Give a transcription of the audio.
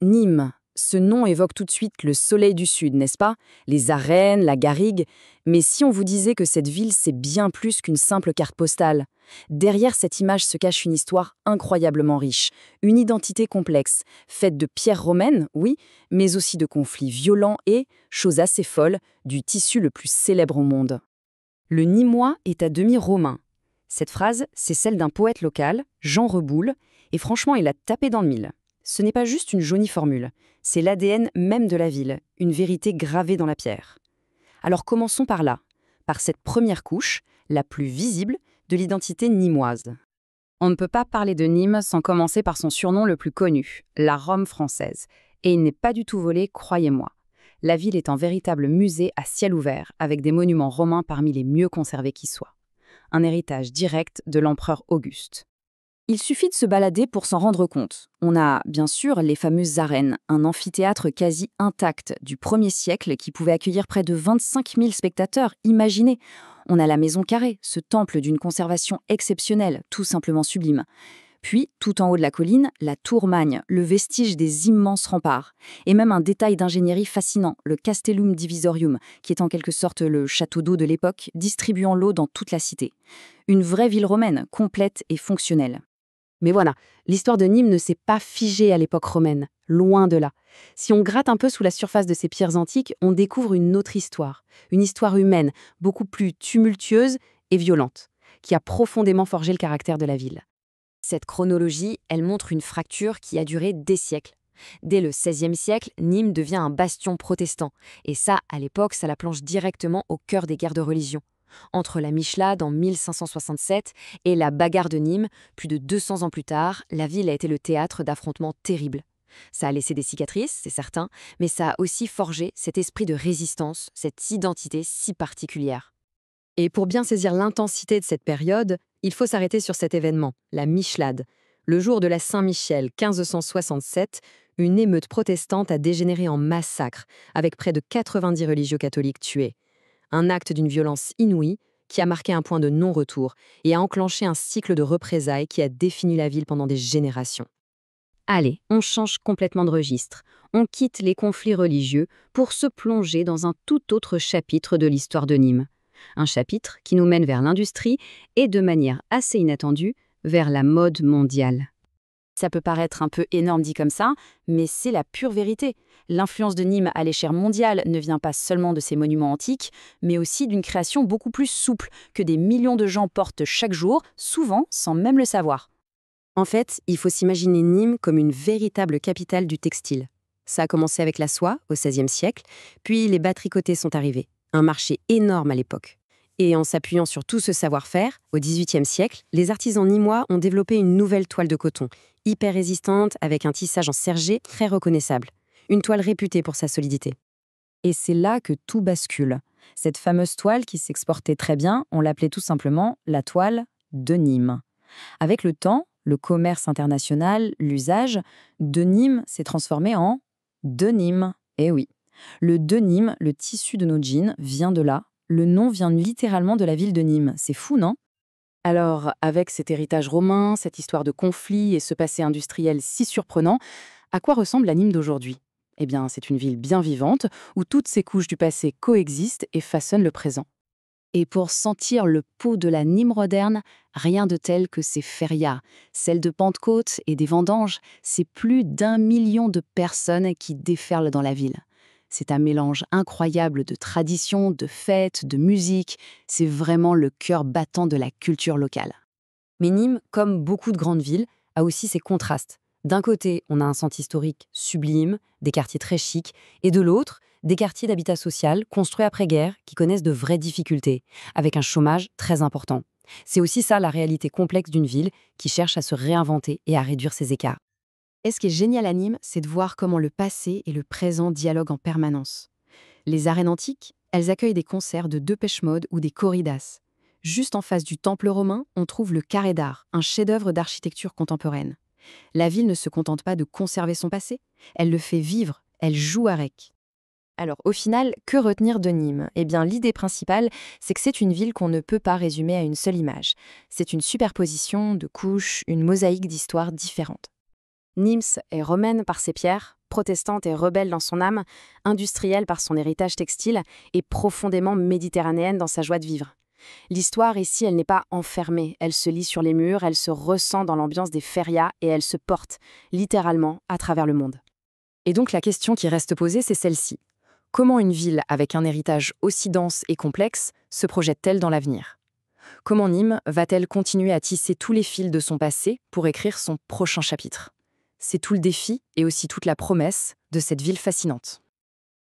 Nîmes, ce nom évoque tout de suite le soleil du sud, n'est-ce pas? Les arènes, la garrigue. Mais si on vous disait que cette ville, c'est bien plus qu'une simple carte postale? Derrière cette image se cache une histoire incroyablement riche, une identité complexe, faite de pierres romaines, oui, mais aussi de conflits violents et, chose assez folle, du tissu le plus célèbre au monde. Le Nîmois est à demi romain. Cette phrase, c'est celle d'un poète local, Jean Reboul, et franchement, il a tapé dans le mille. Ce n'est pas juste une jolie formule, c'est l'ADN même de la ville, une vérité gravée dans la pierre. Alors commençons par là, par cette première couche, la plus visible, de l'identité nîmoise. On ne peut pas parler de Nîmes sans commencer par son surnom le plus connu, la Rome française. Et il n'est pas du tout volé, croyez-moi. La ville est un véritable musée à ciel ouvert, avec des monuments romains parmi les mieux conservés qui soient. Un héritage direct de l'empereur Auguste. Il suffit de se balader pour s'en rendre compte. On a, bien sûr, les fameuses arènes, un amphithéâtre quasi intact du 1er siècle qui pouvait accueillir près de 25 000 spectateurs, imaginez. On a la Maison Carrée, ce temple d'une conservation exceptionnelle, tout simplement sublime. Puis, tout en haut de la colline, la Tour Magne, le vestige des immenses remparts. Et même un détail d'ingénierie fascinant, le Castellum Divisorium, qui est en quelque sorte le château d'eau de l'époque, distribuant l'eau dans toute la cité. Une vraie ville romaine, complète et fonctionnelle. Mais voilà, l'histoire de Nîmes ne s'est pas figée à l'époque romaine, loin de là. Si on gratte un peu sous la surface de ces pierres antiques, on découvre une autre histoire, une histoire humaine, beaucoup plus tumultueuse et violente, qui a profondément forgé le caractère de la ville. Cette chronologie, elle montre une fracture qui a duré des siècles. Dès le XVIe siècle, Nîmes devient un bastion protestant, et ça, à l'époque, ça la plonge directement au cœur des guerres de religion. Entre la Michelade en 1567 et la bagarre de Nîmes, plus de 200 ans plus tard, la ville a été le théâtre d'affrontements terribles. Ça a laissé des cicatrices, c'est certain, mais ça a aussi forgé cet esprit de résistance, cette identité si particulière. Et pour bien saisir l'intensité de cette période, il faut s'arrêter sur cet événement, la Michelade. Le jour de la Saint-Michel, 1567, une émeute protestante a dégénéré en massacre, avec près de 90 religieux catholiques tués. Un acte d'une violence inouïe qui a marqué un point de non-retour et a enclenché un cycle de représailles qui a défini la ville pendant des générations. Allez, on change complètement de registre. On quitte les conflits religieux pour se plonger dans un tout autre chapitre de l'histoire de Nîmes. Un chapitre qui nous mène vers l'industrie et, de manière assez inattendue, vers la mode mondiale. Ça peut paraître un peu énorme dit comme ça, mais c'est la pure vérité. L'influence de Nîmes à l'échelle mondiale ne vient pas seulement de ses monuments antiques, mais aussi d'une création beaucoup plus souple que des millions de gens portent chaque jour, souvent sans même le savoir. En fait, il faut s'imaginer Nîmes comme une véritable capitale du textile. Ça a commencé avec la soie, au XVIe siècle, puis les bas tricotés sont arrivés. Un marché énorme à l'époque. Et en s'appuyant sur tout ce savoir-faire, au XVIIIe siècle, les artisans nîmois ont développé une nouvelle toile de coton, hyper résistante avec un tissage en sergé très reconnaissable. Une toile réputée pour sa solidité. Et c'est là que tout bascule. Cette fameuse toile qui s'exportait très bien, on l'appelait tout simplement la toile de Nîmes. Avec le temps, le commerce international, l'usage, de Nîmes s'est transformé en denim. Eh oui. Le denim, le tissu de nos jeans, vient de là. Le nom vient littéralement de la ville de Nîmes. C'est fou, non? Alors, avec cet héritage romain, cette histoire de conflit et ce passé industriel si surprenant, à quoi ressemble la Nîmes d'aujourd'hui? Eh bien, c'est une ville bien vivante, où toutes ces couches du passé coexistent et façonnent le présent. Et pour sentir le pouls de la Nîmes moderne, rien de tel que ces férias, celles de Pentecôte et des vendanges, c'est plus d'1 million de personnes qui déferlent dans la ville. C'est un mélange incroyable de traditions, de fêtes, de musique. C'est vraiment le cœur battant de la culture locale. Mais Nîmes, comme beaucoup de grandes villes, a aussi ses contrastes. D'un côté, on a un centre historique sublime, des quartiers très chics, et de l'autre, des quartiers d'habitat social construits après-guerre qui connaissent de vraies difficultés, avec un chômage très important. C'est aussi ça la réalité complexe d'une ville qui cherche à se réinventer et à réduire ses écarts. Et ce qui est génial à Nîmes, c'est de voir comment le passé et le présent dialoguent en permanence. Les arènes antiques, elles accueillent des concerts de Depeche Mode ou des corridas. Juste en face du temple romain, on trouve le Carré d'Art, un chef-d'œuvre d'architecture contemporaine. La ville ne se contente pas de conserver son passé, elle le fait vivre, elle joue avec. Alors, au final, que retenir de Nîmes? Eh bien, l'idée principale, c'est que c'est une ville qu'on ne peut pas résumer à une seule image. C'est une superposition de couches, une mosaïque d'histoires différentes. Nîmes est romaine par ses pierres, protestante et rebelle dans son âme, industrielle par son héritage textile et profondément méditerranéenne dans sa joie de vivre. L'histoire ici, elle n'est pas enfermée, elle se lit sur les murs, elle se ressent dans l'ambiance des férias et elle se porte, littéralement, à travers le monde. Et donc la question qui reste posée, c'est celle-ci. Comment une ville avec un héritage aussi dense et complexe se projette-t-elle dans l'avenir? Comment Nîmes va-t-elle continuer à tisser tous les fils de son passé pour écrire son prochain chapitre? C'est tout le défi et aussi toute la promesse de cette ville fascinante.